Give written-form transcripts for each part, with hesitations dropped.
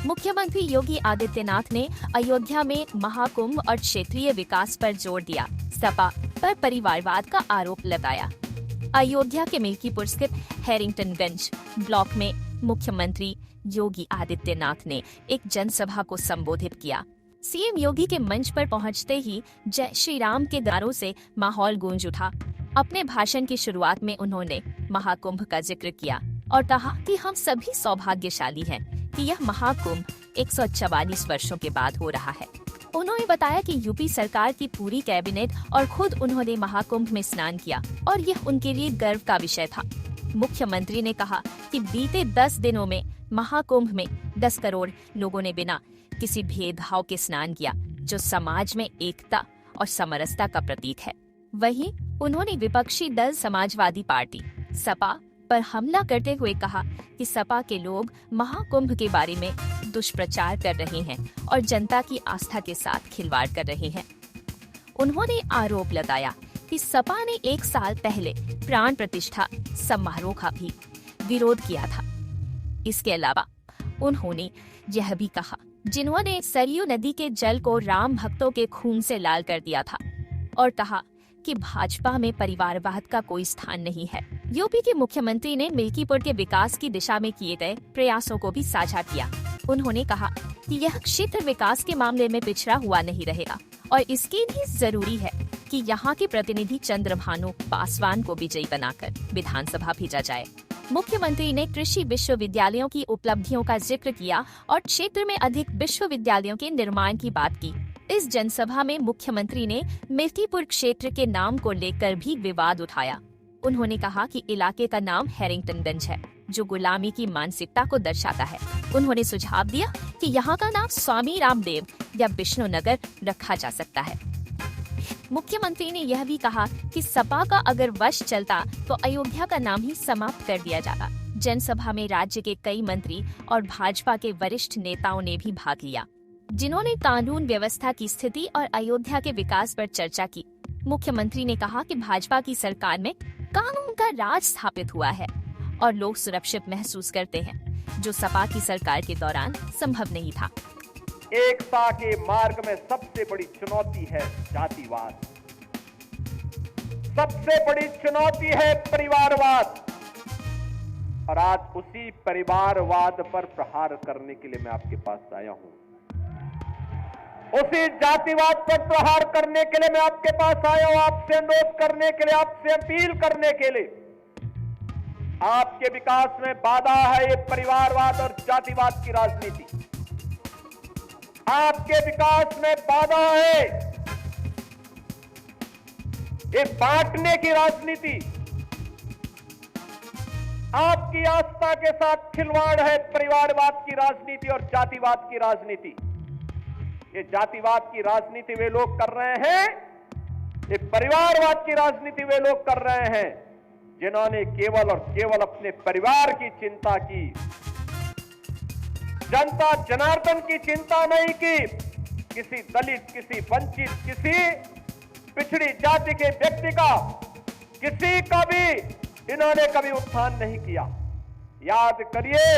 मुख्यमंत्री योगी आदित्यनाथ ने अयोध्या में महाकुंभ और क्षेत्रीय विकास पर जोर दिया, सपा पर परिवारवाद का आरोप लगाया। अयोध्या के मिल्कीपुर स्थित हैरिंगटनगंज ब्लॉक में मुख्यमंत्री योगी आदित्यनाथ ने एक जनसभा को संबोधित किया। सीएम योगी के मंच पर पहुंचते ही जय श्री राम के नारों से माहौल गूंज उठा। अपने भाषण की शुरुआत में उन्होंने महाकुंभ का जिक्र किया और कहा कि हम सभी सौभाग्यशाली हैं कि यह महाकुंभ 144 वर्षों के बाद हो रहा है। उन्होंने बताया कि यूपी सरकार की पूरी कैबिनेट और खुद उन्होंने महाकुंभ में स्नान किया और यह उनके लिए गर्व का विषय था। मुख्यमंत्री ने कहा कि बीते 10 दिनों में महाकुंभ में 10 करोड़ लोगों ने बिना किसी भेदभाव के स्नान किया, जो समाज में एकता और समरसता का प्रतीक है। वहीं उन्होंने विपक्षी दल समाजवादी पार्टी सपा पर हमला करते हुए कहा कि सपा के लोग महाकुंभ के बारे में दुष्प्रचार कर रहे हैं और जनता की आस्था के साथ खिलवाड़ कर रहे हैं। उन्होंने आरोप लगाया कि सपा ने 1 साल पहले प्राण प्रतिष्ठा समारोह का भी विरोध किया था। इसके अलावा उन्होंने यह भी कहा, जिन्होंने सरयू नदी के जल को राम भक्तों के खून से लाल कर दिया था, और कहा कि भाजपा में परिवारवाद का कोई स्थान नहीं है। यूपी के मुख्यमंत्री ने मिल्कीपुर के विकास की दिशा में किए गए प्रयासों को भी साझा किया। उन्होंने कहा कि यह क्षेत्र विकास के मामले में पिछड़ा हुआ नहीं रहेगा और इसके लिए जरूरी है कि यहाँ के प्रतिनिधि चंद्रभानु पासवान को विजयी बनाकर विधानसभा भेजा जाए। मुख्यमंत्री ने कृषि विश्वविद्यालयों की उपलब्धियों का जिक्र किया और क्षेत्र में अधिक विश्वविद्यालयों के निर्माण की बात की। इस जनसभा में मुख्यमंत्री ने मिल्कीपुर क्षेत्र के नाम को लेकर भी विवाद उठाया। उन्होंने कहा कि इलाके का नाम हैरिंगटनगंज है, जो गुलामी की मानसिकता को दर्शाता है। उन्होंने सुझाव दिया कि यहाँ का नाम स्वामी रामदेव या विष्णुनगर रखा जा सकता है। मुख्यमंत्री ने यह भी कहा कि सपा का अगर वश चलता तो अयोध्या का नाम ही समाप्त कर दिया जाता। जनसभा में राज्य के कई मंत्री और भाजपा के वरिष्ठ नेताओं ने भी भाग लिया, जिन्होंने कानून व्यवस्था की स्थिति और अयोध्या के विकास पर चर्चा की। मुख्यमंत्री ने कहा कि भाजपा की सरकार में कानून का राज स्थापित हुआ है और लोग सुरक्षित महसूस करते हैं, जो सपा की सरकार के दौरान संभव नहीं था। एकता के मार्ग में सबसे बड़ी चुनौती है जातिवाद, सबसे बड़ी चुनौती है परिवारवाद, और आज उसी परिवारवाद पर प्रहार करने के लिए मैं आपके पास आया हूं। उसी जातिवाद पर प्रहार करने के लिए मैं आपके पास आया हूं, आपसे अनुरोध करने के लिए, आपसे अपील करने के लिए। आपके विकास में बाधा है ये परिवारवाद और जातिवाद की राजनीति। आपके विकास में बाधा है ये बांटने की राजनीति। आपकी आस्था के साथ खिलवाड़ है परिवारवाद की राजनीति और जातिवाद की राजनीति। ये जातिवाद की राजनीति वे लोग कर रहे हैं, ये परिवारवाद की राजनीति वे लोग कर रहे हैं जिन्होंने केवल और केवल अपने परिवार की चिंता की, जनता जनार्दन की चिंता नहीं की। किसी दलित, किसी वंचित, किसी पिछड़ी जाति के व्यक्ति का, किसी का भी इन्होंने कभी उत्थान नहीं किया। याद करिए,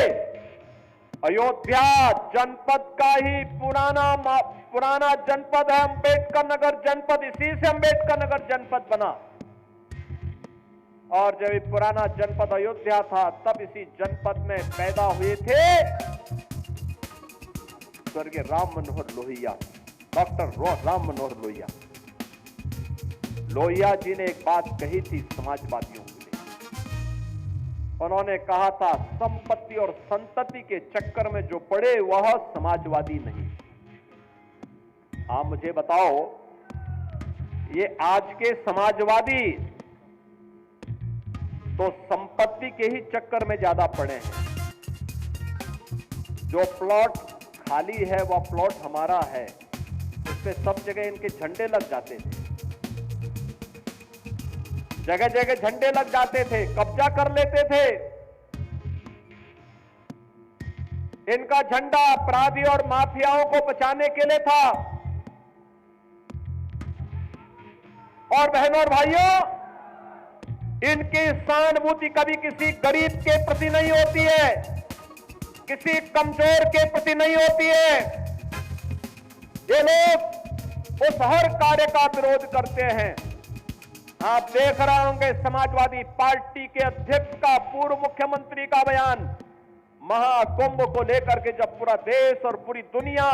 अयोध्या जनपद का ही पुराना जनपद है अंबेडकर नगर जनपद। इसी से अंबेडकर नगर जनपद बना, और जब ये पुराना जनपद अयोध्या था तब इसी जनपद में पैदा हुए थे स्वर्गीय राम मनोहर लोहिया, डॉक्टर राम मनोहर लोहिया। लोहिया जी ने एक बात कही थी समाजवादियों के लिए। उन्होंने कहा था, संपत्ति और संतति के चक्कर में जो पड़े वह समाजवादी नहीं। आप मुझे बताओ, ये आज के समाजवादी तो संपत्ति के ही चक्कर में ज्यादा पड़े हैं। जो प्लॉट खाली है वह प्लॉट हमारा है, उस पे सब जगह इनके झंडे लग जाते थे, जगह जगह झंडे लग जाते थे, कब्जा कर लेते थे। इनका झंडा अपराधी और माफियाओं को बचाने के लिए था। और बहनों और भाइयों, इनकी सहानुभूति कभी किसी गरीब के प्रति नहीं होती है। किसी कमजोर के प्रति नहीं होती है। ये लोग उस हर कार्य का विरोध करते हैं। आप देख रहे होंगे समाजवादी पार्टी के अध्यक्ष का, पूर्व मुख्यमंत्री का बयान, महाकुंभ को लेकर के जब पूरा देश और पूरी दुनिया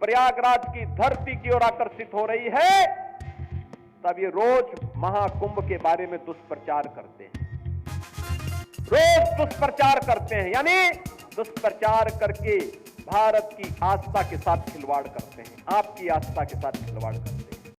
प्रयागराज की धरती की ओर आकर्षित हो रही है, तब ये रोज महाकुंभ के बारे में दुष्प्रचार करते हैं, रोज दुष्प्रचार करते हैं, यानी दुष्प्रचार करके भारत की आस्था के साथ खिलवाड़ करते हैं, आपकी आस्था के साथ खिलवाड़ करते हैं।